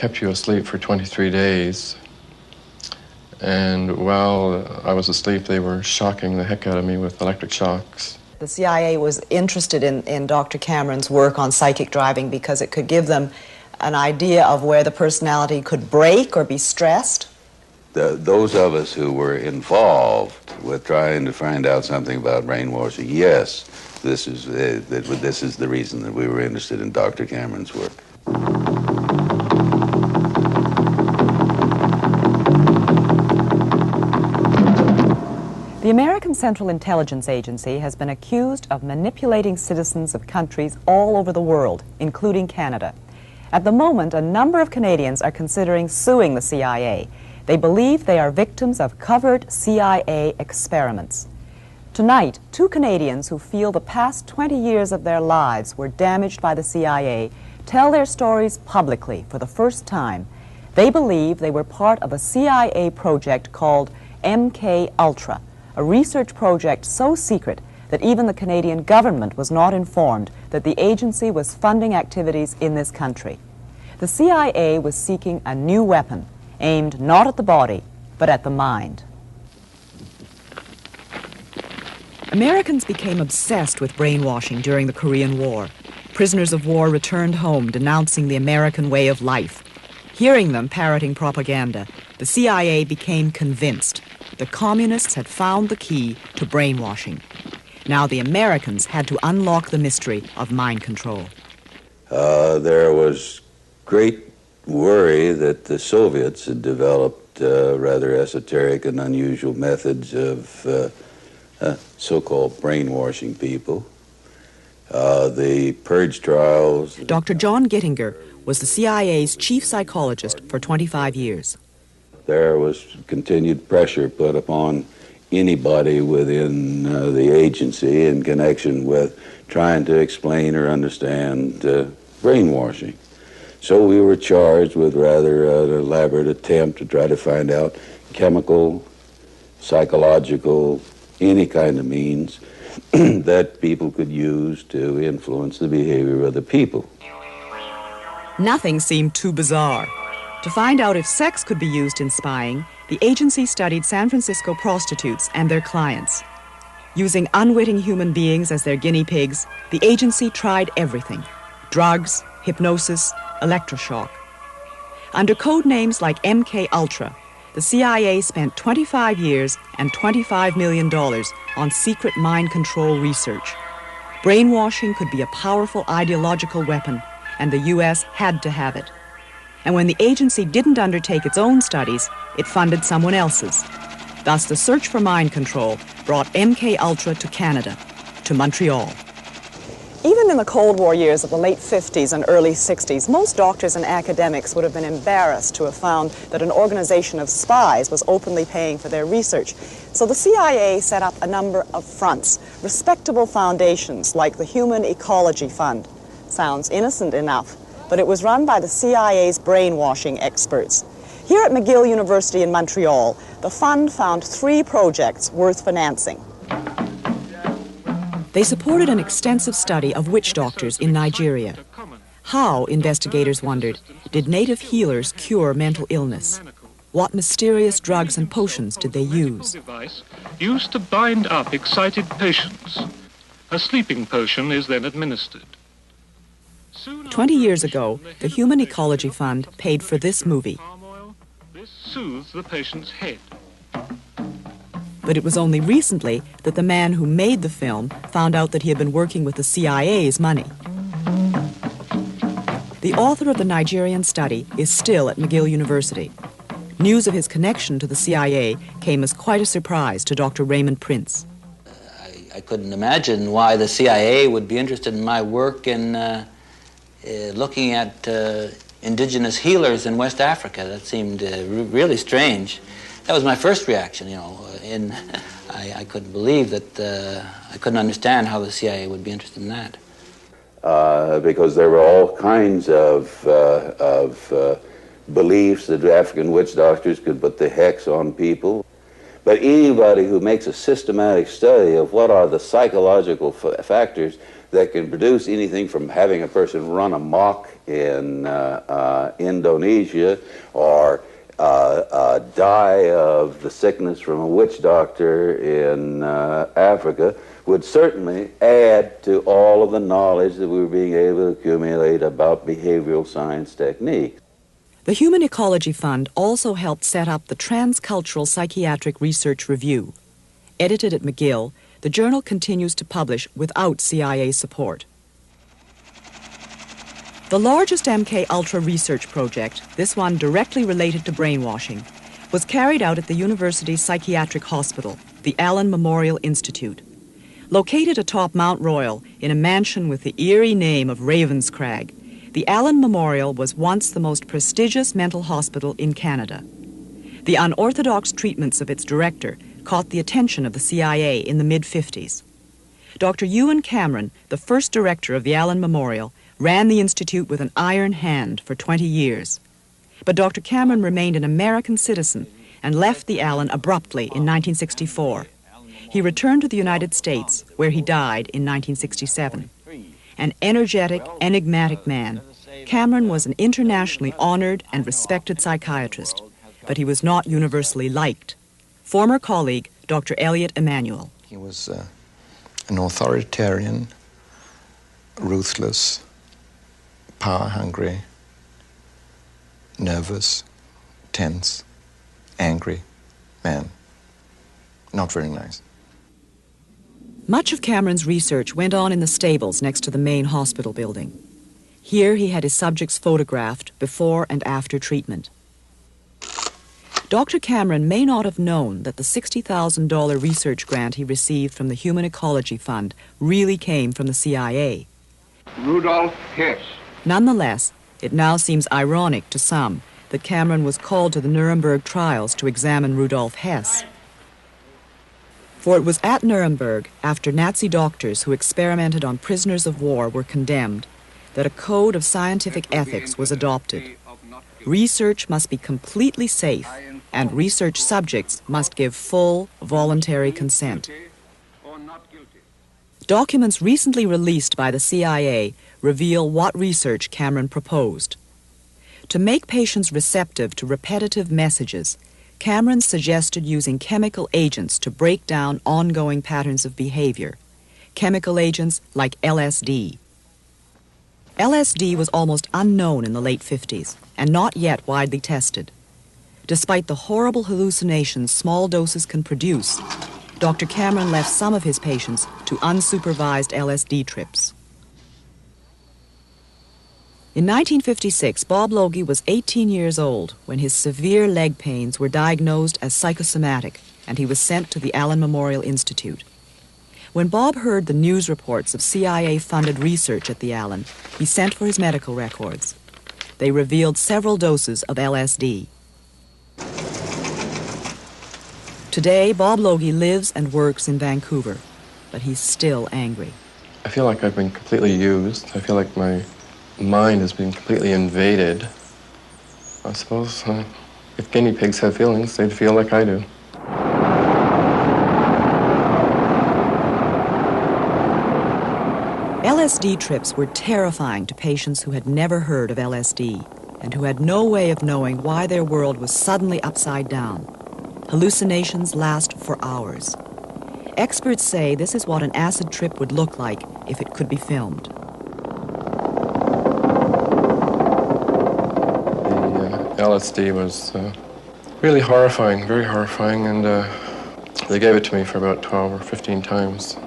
kept you asleep for 23 days. And while I was asleep, they were shocking the heck out of me with electric shocks. The CIA was interested in Dr. Cameron's work on psychic driving because it could give them an idea of where the personality could break or be stressed. Those of us who were involved with trying to find out something about brainwashing, yes, this is the reason that we were interested in Dr. Cameron's work. The American Central Intelligence Agency has been accused of manipulating citizens of countries all over the world, including Canada. At the moment, a number of Canadians are considering suing the CIA. They believe they are victims of covert CIA experiments. Tonight, two Canadians who feel the past 20 years of their lives were damaged by the CIA tell their stories publicly for the first time. They believe they were part of a CIA project called MK Ultra, a research project so secret that even the Canadian government was not informed that the agency was funding activities in this country. The CIA was seeking a new weapon, aimed not at the body, but at the mind. Americans became obsessed with brainwashing during the Korean War. Prisoners of war returned home denouncing the American way of life. Hearing them parroting propaganda, the CIA became convinced the communists had found the key to brainwashing. Now the Americans had to unlock the mystery of mind control. There was great worry that the Soviets had developed rather esoteric and unusual methods of so-called brainwashing people. The purge trials... Dr. John Gittinger was the CIA's chief psychologist for 25 years. There was continued pressure put upon anybody within the agency in connection with trying to explain or understand brainwashing. So we were charged with rather an elaborate attempt to try to find out chemical, psychological, any kind of means that people could use to influence the behavior of the people. Nothing seemed too bizarre. To find out if sex could be used in spying, the agency studied San Francisco prostitutes and their clients. Using unwitting human beings as their guinea pigs, the agency tried everything: drugs, hypnosis, electroshock. Under code names like MK Ultra, the CIA spent 25 years and $25 million on secret mind control research. Brainwashing could be a powerful ideological weapon, and the U.S. had to have it. And when the agency didn't undertake its own studies, it funded someone else's. Thus, the search for mind control brought MK Ultra to Canada, to Montreal. Even in the Cold War years of the late 50s and early 60s, most doctors and academics would have been embarrassed to have found that an organization of spies was openly paying for their research. So the CIA set up a number of fronts, respectable foundations like the Human Ecology Fund. Sounds innocent enough, but it was run by the CIA's brainwashing experts. Here at McGill University in Montreal, the fund found 3 projects worth financing. They supported an extensive study of witch doctors in Nigeria. How, investigators wondered, did native healers cure mental illness? What mysterious drugs and potions did they use? Used to bind up excited patients. A sleeping potion is then administered. 20 years ago, the Human Ecology Fund paid for this movie. This soothes the patient's head. But it was only recently that the man who made the film found out that he had been working with the CIA's money. The author of the Nigerian study is still at McGill University. News of his connection to the CIA came as quite a surprise to Dr. Raymond Prince. I couldn't imagine why the CIA would be interested in my work in looking at indigenous healers in West Africa. That seemed really strange. That was my first reaction, you know. I couldn't believe that, I couldn't understand how the CIA would be interested in that. Because there were all kinds of beliefs that African witch doctors could put the hex on people. But anybody who makes a systematic study of what are the psychological factors that can produce anything from having a person run amok in Indonesia or die of the sickness from a witch doctor in Africa would certainly add to all of the knowledge that we were being able to accumulate about behavioral science techniques. The Human Ecology Fund also helped set up the Transcultural Psychiatric Research Review. Edited at McGill, the journal continues to publish without CIA support. The largest MK Ultra research project, this one directly related to brainwashing, was carried out at the university's psychiatric hospital, the Allen Memorial Institute. Located atop Mount Royal in a mansion with the eerie name of Ravenscrag, the Allen Memorial was once the most prestigious mental hospital in Canada. The unorthodox treatments of its director caught the attention of the CIA in the mid-50s. Dr. Ewan Cameron, the first director of the Allen Memorial, ran the institute with an iron hand for 20 years. But Dr. Cameron remained an American citizen and left the Allen abruptly in 1964. He returned to the United States, where he died in 1967. An energetic, enigmatic man, Cameron was an internationally honored and respected psychiatrist, but he was not universally liked. Former colleague, Dr. Elliot Emanuel. He was an authoritarian, ruthless, power-hungry, nervous, tense, angry man. Not very nice. Much of Cameron's research went on in the stables next to the main hospital building. Here he had his subjects photographed before and after treatment. Dr. Cameron may not have known that the $60,000 research grant he received from the Human Ecology Fund really came from the CIA. Rudolf Hess. Nonetheless, it now seems ironic to some that Cameron was called to the Nuremberg trials to examine Rudolf Hess. For it was at Nuremberg, after Nazi doctors who experimented on prisoners of war were condemned, that a code of scientific ethics was adopted. Research must be completely safe, and research subjects must give full, voluntary consent. Documents recently released by the CIA reveal what research Cameron proposed. To make patients receptive to repetitive messages, Cameron suggested using chemical agents to break down ongoing patterns of behavior, chemical agents like LSD. LSD was almost unknown in the late 50s and not yet widely tested. Despite the horrible hallucinations small doses can produce, Dr. Cameron left some of his patients to unsupervised LSD trips. In 1956, Bob Logie was 18 years old when his severe leg pains were diagnosed as psychosomatic, and he was sent to the Allen Memorial Institute. When Bob heard the news reports of CIA-funded research at the Allen, he sent for his medical records. They revealed several doses of LSD. Today, Bob Logie lives and works in Vancouver, but he's still angry. I feel like I've been completely used. I feel like my mind has been completely invaded. I suppose if guinea pigs have feelings, they'd feel like I do. LSD trips were terrifying to patients who had never heard of LSD and who had no way of knowing why their world was suddenly upside down. Hallucinations last for hours. Experts say this is what an acid trip would look like if it could be filmed. The LSD was really horrifying, very horrifying, and they gave it to me for about 12 or 15 times.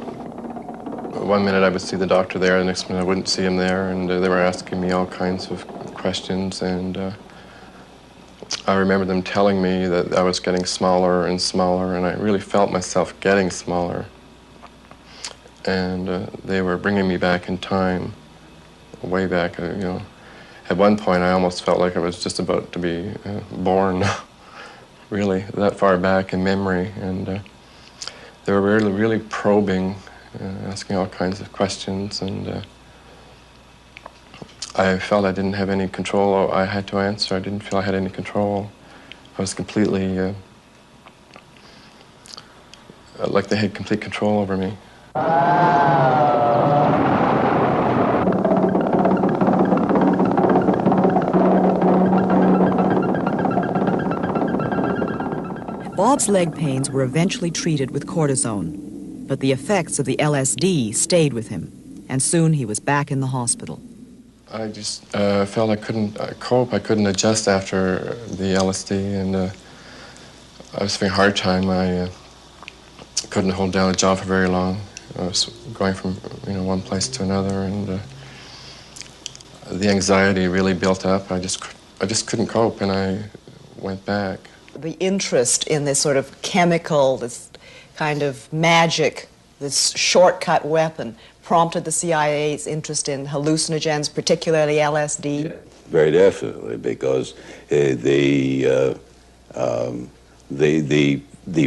One minute I would see the doctor there, the next minute I wouldn't see him there, and they were asking me all kinds of questions, and I remember them telling me that I was getting smaller and smaller, and I really felt myself getting smaller. And they were bringing me back in time, way back, you know. At one point I almost felt like I was just about to be born, really, that far back in memory, and they were really, really probing, asking all kinds of questions, and I felt I didn't have any control. I had to answer. I didn't feel I had any control. I was completely, like they had complete control over me. Bob's leg pains were eventually treated with cortisone, but the effects of the LSD stayed with him, and soon he was back in the hospital. I just felt I couldn't cope. I couldn't adjust after the LSD, and I was having a hard time. I couldn't hold down a job for very long. I was going from one place to another, and the anxiety really built up. I just couldn't cope, and I went back. The interest in this sort of chemical, this kind of magic, this shortcut weapon, prompted the CIA's interest in hallucinogens, particularly LSD? Yeah, very definitely, because the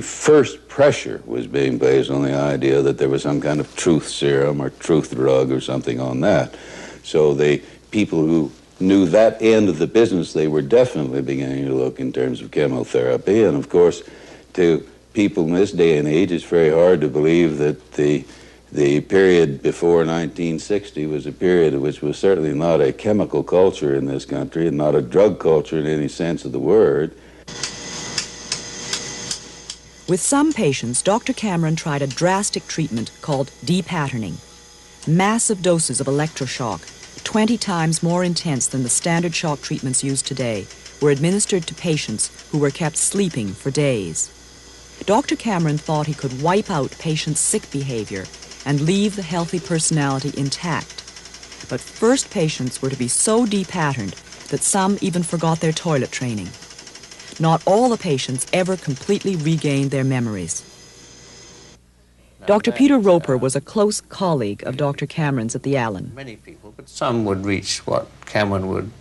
first pressure was being placed on the idea that there was some kind of truth serum or truth drug or something on that. So the people who knew that end of the business, they were definitely beginning to look in terms of chemotherapy. And of course, to people in this day and age, it's very hard to believe that the period before 1960 was a period which was certainly not a chemical culture in this country and not a drug culture in any sense of the word. With some patients, Dr. Cameron tried a drastic treatment called depatterning. Massive doses of electroshock, 20 times more intense than the standard shock treatments used today, were administered to patients who were kept sleeping for days. Dr. Cameron thought he could wipe out patients' sick behavior and leave the healthy personality intact. But first patients were to be so depatterned that some even forgot their toilet training. Not all the patients ever completely regained their memories. Dr. Peter Roper was a close colleague of Dr. Cameron's at the Allen. Many people, but some would reach what Cameron would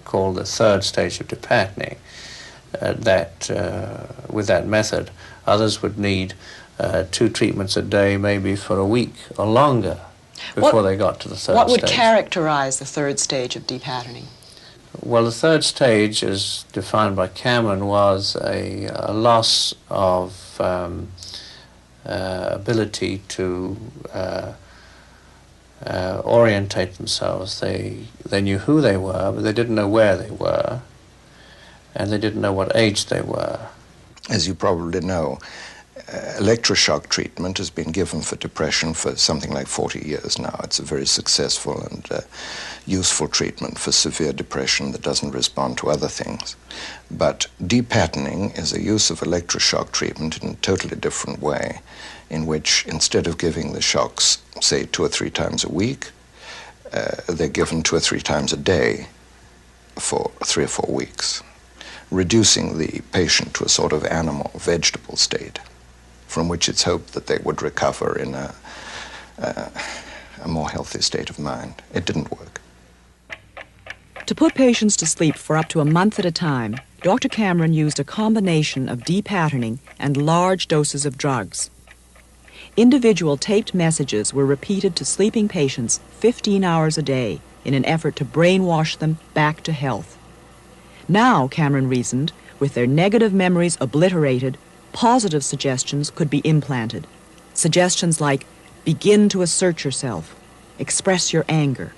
call the third stage of depatterning. With that method, others would need 2 treatments a day, maybe for a week or longer, before they got to the third stage. What would characterize the third stage of depatterning? Well, the third stage, as defined by Cameron, was a loss of ability to orientate themselves. They knew who they were, but they didn't know where they were, and they didn't know what age they were. As you probably know, electroshock treatment has been given for depression for something like 40 years now. It's a very successful and useful treatment for severe depression that doesn't respond to other things. But depatterning is a use of electroshock treatment in a totally different way, in which instead of giving the shocks, say, 2 or 3 times a week, they're given 2 or 3 times a day for 3 or 4 weeks, reducing the patient to a sort of animal, vegetable state, from which it's hoped that they would recover in a more healthy state of mind. It didn't work. To put patients to sleep for up to a month at a time, Dr. Cameron used a combination of depatterning and large doses of drugs. Individual taped messages were repeated to sleeping patients 15 hours a day in an effort to brainwash them back to health. Now, Cameron reasoned, with their negative memories obliterated, positive suggestions could be implanted. Suggestions like, begin to assert yourself, express your anger.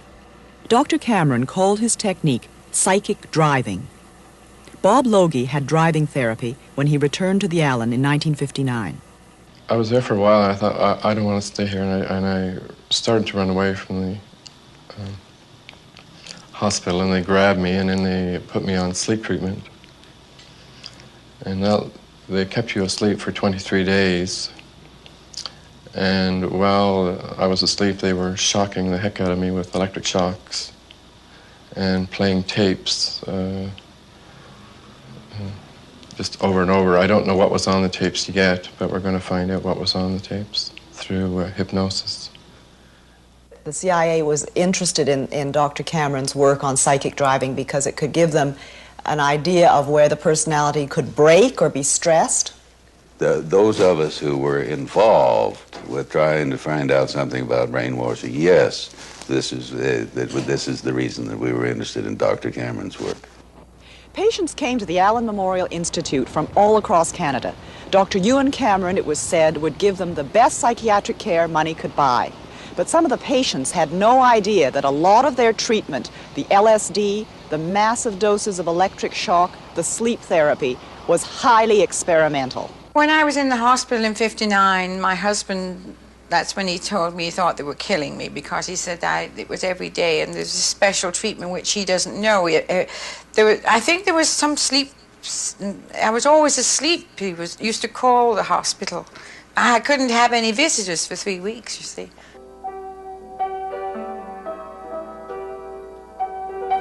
Dr. Cameron called his technique psychic driving. Bob Logie had driving therapy when he returned to the Allen in 1959. I was there for a while, and I thought, I don't want to stay here, and I started to run away from the hospital, and they grabbed me, and then they put me on sleep treatment. And they kept you asleep for 23 days. And while I was asleep, they were shocking the heck out of me with electric shocks and playing tapes just over and over. I don't know what was on the tapes yet, but we're going to find out what was on the tapes through hypnosis. The CIA was interested in Dr. Cameron's work on psychic driving because it could give them an idea of where the personality could break or be stressed. Those of us who were involved with trying to find out something about brainwashing, yes, this is the reason that we were interested in Dr. Cameron's work. Patients came to the Allen Memorial Institute from all across Canada. Dr. Ewan Cameron, it was said, would give them the best psychiatric care money could buy. But some of the patients had no idea that a lot of their treatment, the LSD, the massive doses of electric shock, the sleep therapy, was highly experimental. When I was in the hospital in '59, my husband, that's when he told me he thought they were killing me, because he said it was every day and there's a special treatment which he doesn't know. I think there was some sleep. I was always asleep. He used to call the hospital. I couldn't have any visitors for 3 weeks, you see.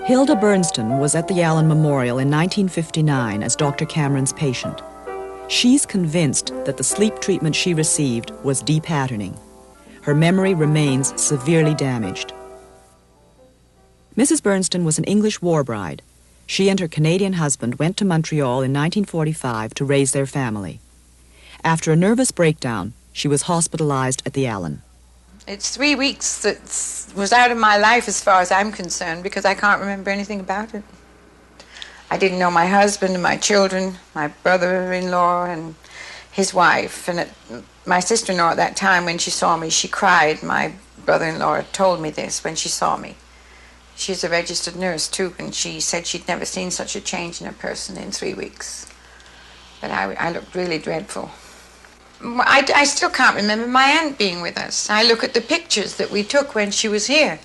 Hilda Bernston was at the Allen Memorial in 1959 as Dr. Cameron's patient. She's convinced that the sleep treatment she received was depatterning. Her memory remains severely damaged. Mrs. Bernston was an English war bride. She and her Canadian husband went to Montreal in 1945 to raise their family. After a nervous breakdown, she was hospitalized at the Allen. It's 3 weeks that was out of my life as far as I'm concerned, because I can't remember anything about it. I didn't know my husband and my children, my brother-in-law and his wife. And my sister-in-law at that time, when she saw me, she cried. My brother-in-law told me this when she saw me. She's a registered nurse too, and she said she'd never seen such a change in a person in 3 weeks. But I looked really dreadful. I still can't remember my aunt being with us. I look at the pictures that we took when she was here.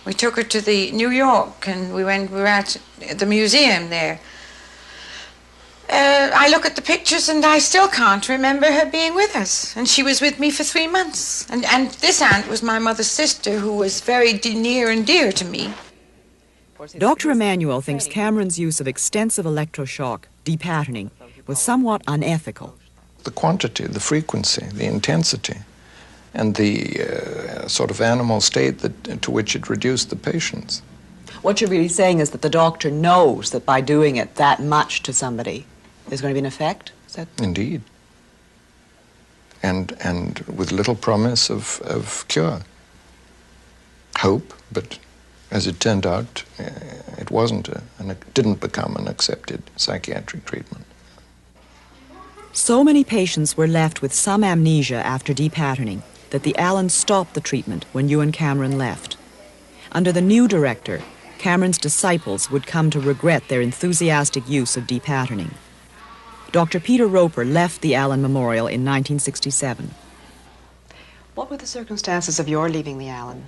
We took her to the New York, and we were at the museum there. I look at the pictures, and I still can't remember her being with us. And she was with me for 3 months. And this aunt was my mother's sister, who was very near and dear to me. Dr. Emanuel thinks Cameron's use of extensive electroshock, depatterning, was somewhat unethical. The quantity, the frequency, the intensity, and the sort of animal state to which it reduced the patients. What you're really saying is that the doctor knows that by doing it that much to somebody, there's going to be an effect? Is that... Indeed. And with little promise of cure. Hope, but as it turned out, it wasn't, and it didn't become an accepted psychiatric treatment. So many patients were left with some amnesia after depatterning that the Allen stopped the treatment when Ewen Cameron left. Under the new director, Cameron's disciples would come to regret their enthusiastic use of depatterning. Dr. Peter Roper left the Allen Memorial in 1967. What were the circumstances of your leaving the Allen?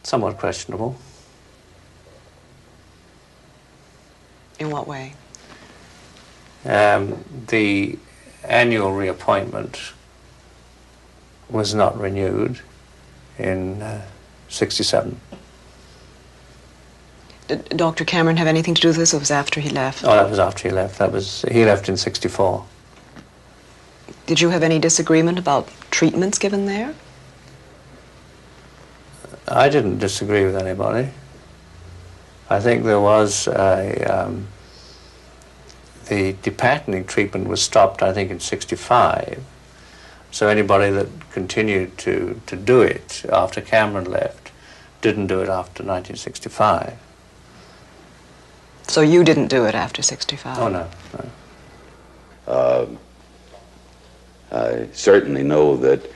Somewhat questionable. In what way? The annual reappointment was not renewed in '67. Did Dr. Cameron have anything to do with this, or was it after he left? Oh, that was after he left. He left in '64. Did you have any disagreement about treatments given there? I didn't disagree with anybody. I think there was the depatterning treatment was stopped, I think, in '65. So anybody that continued to do it after Cameron left didn't do it after 1965. So you didn't do it after '65? Oh, no. I certainly know that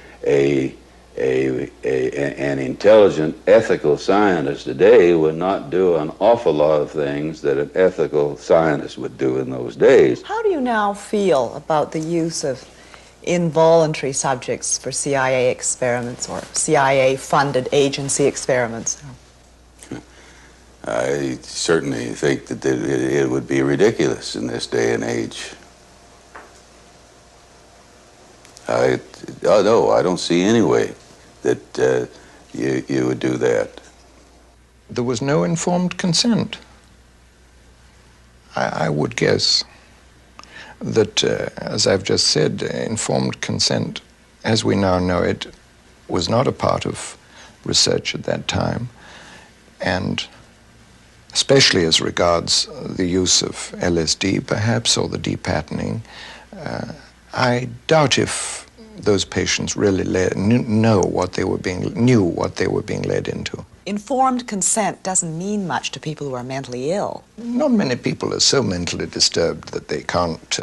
an intelligent, ethical scientist today would not do an awful lot of things that an ethical scientist would do in those days. How do you now feel about the use of involuntary subjects for CIA experiments or CIA-funded agency experiments? I certainly think that it would be ridiculous in this day and age. No, I don't see any way that you would do that. There was no informed consent. I would guess that, as I've just said, informed consent, as we now know it, was not a part of research at that time, and especially as regards the use of LSD, perhaps, or the depatterning, I doubt if those patients really knew what they were being led into. Informed consent doesn't mean much to people who are mentally ill. Not many people are so mentally disturbed that they can't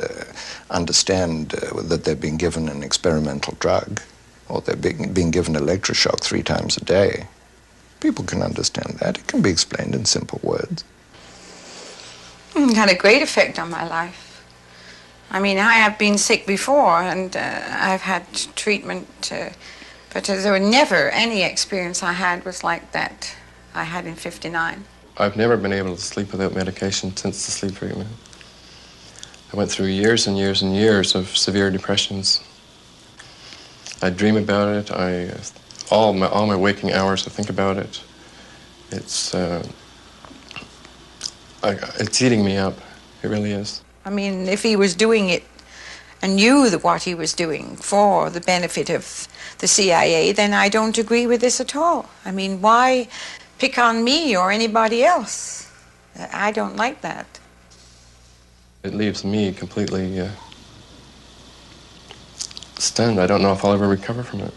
understand that they're being given an experimental drug, or they're being given electroshock 3 times a day. People can understand that. It can be explained in simple words. It had a great effect on my life. I mean, I have been sick before, and I've had treatment, but there was never any experience I had was like that I had in '59. I've never been able to sleep without medication since the sleep treatment. I went through years and years and years of severe depressions. I dream about it. All my waking hours, I think about it. It's eating me up. It really is. I mean, if he was doing it and knew what he was doing for the benefit of the CIA, then I don't agree with this at all. I mean, why pick on me or anybody else? I don't like that. It leaves me completely stunned. I don't know if I'll ever recover from it.